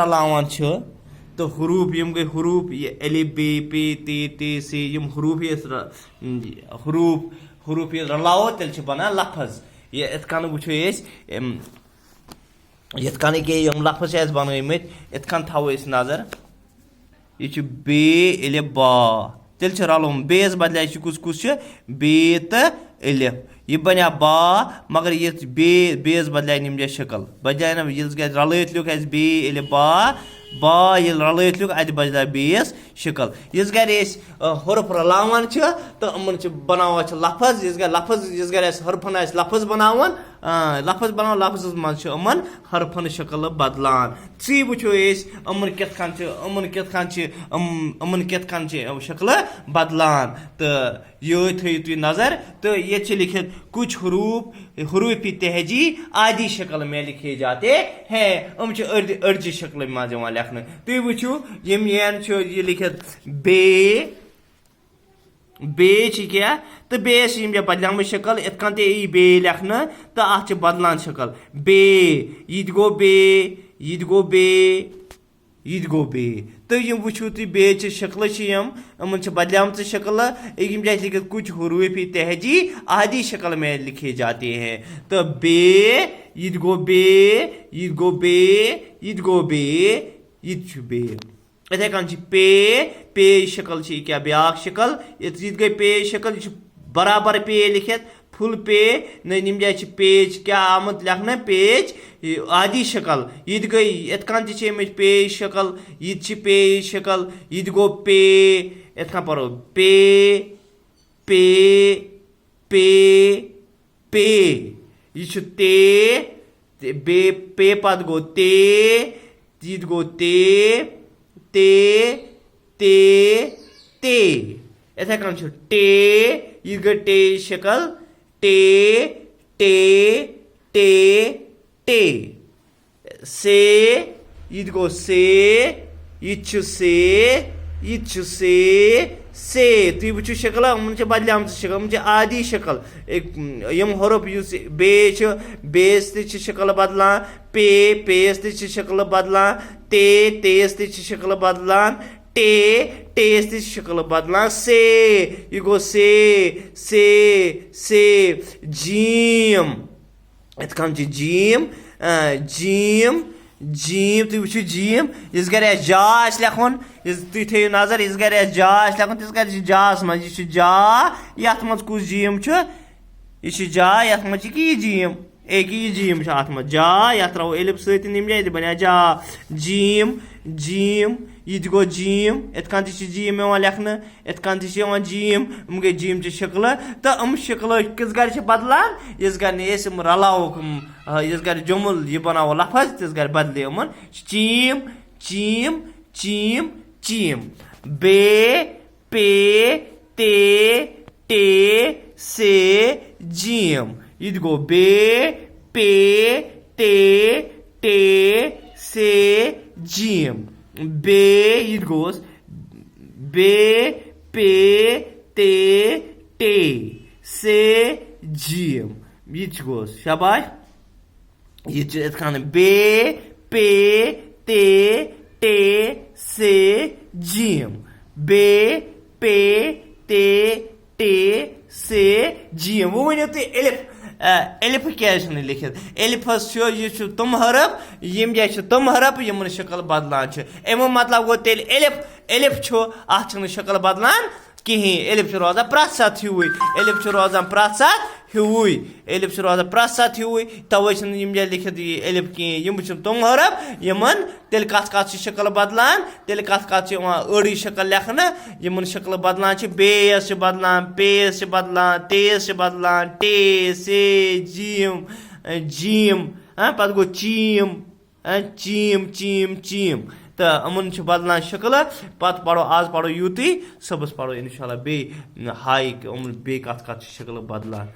रलावान तो हरूफ यम गई हरूफ ये अलिफ बे पे ते से यम हरूफ हरूफ ये रलाओ तेल बना लफज ये इत कन वुचो यथ कन के यम लफज बनमत इत कन थो नजर ये बे अलिफ बा तेल रलोम बेस बदल कुस कुस बे तो अलिफ ये बना बा मगर ये बेस बदल निम शक्ल बजाय ना रलत लिख बे अलिफ बा ये रलत लिख अत बदल बेस शक्ल इस गर हरफ रलावान तो अमन बनावान लफज इस गर लफज इस गर हरफन लफज बनावान लफज मज अमन हरफन शक्ल बदलान सी वो अमन कत शक्ल बदलान तो ये थो तुम नजर तो ये लिखित कुछ हरूफ तहजी आदि शक्ल में लिखे जाते हैं हम अर्जी शक्ल मज लिखने तुम वो यम ये लिखित बे क्या तो बेस बदल शक्ल इत कन यी बे लिखने तो अत बदलान शक्ल बे ये गो बे ये गो बे ये गो बे तो यम वो तुम बे शक्ल अमन बदल शक्ल यम लिखित कुछ हरूफ तहजी आदि शक्ल में लिखे जाते हैं तो बे ये गो बे ये गो बे ये गो बे ये बे इथे कन पे शक्ल क्या ब्या शक्ल ये गई पे शक्ल बराबर पे लिखित फुल पे निम जाए पेज क्या आमत लिखना पेज आदि शक्ल ये गई इत कन पे शक्ल ये पे शक्ल ये गो पे इत पो पे पे पे पे ये ते बे पे पद गो ते ये गो ते ते इथे कन टे ये गई टे शक्ल टे टे टे टे से ये गो से ये से तुम वो शक्ल बदल शक्ल आदि शक्ल यम हरफ बेस शक्ल बदलान पेस शक्ल बदलान तेस शक्ल बदलान टेस शक्ल बदलान से ये गो से जीम इत कन जीम जीम जीम तुम वो जीम इस गर जा लिखन तुम थो नजर इस गर जा लिखन इस गर जास मज जा यथ मज कुछ जीम यह जा यथ मज कि जीम एक ही जीम अत मज जा यथ त्रो एलिफ सम बना जा जीम जीम ये गो जीम इत कन जीम लिखने इत कन जीम गई जीम शक्ल तो शक्ल किस गर बदलान इस गर रलाओ इस गर जुमल यह बनाओ लफज तिस गर बदले अमन चीम चीम चीम चीम बे पे ते से जीम ये गो बे पे ते से जीम बे ये गोes बे पे ते से जीम ये गोes शाबाश ये खान बे पे ते से जीम बे पे ते से जीम वो वन तुम एलिफ क्या लिखित एलिफस यह तुम हरफ यम जाए तुम हरफ यमन शक्ल बदलान अमो मतलब गो तेल एलिफ अत शक्ल बदलान कहीं एलिफ रोजान प्रत सात ह्यूई एलिफ रोजान प्रत सात ह्यूई एलिफ रोजान प्रत सात ह्यूई तवे लिखित एलिफ कहें तुम हरफ यमन तेल कत शक्ल बदलान तेल कत अड़ी शक्ल लिखना यमन शक्ल बदलान बेस बदलान पेस बदलान तेस बदलान टे से जीम जीम पत गो चीम चीम चीम चीम तो अमन बदलान शक्ल पत पढ़ो आज पढ़ो यूती सबस पढ़ो इंशाल्लाह बे हाई अमन बे कत शक्ल बदलान।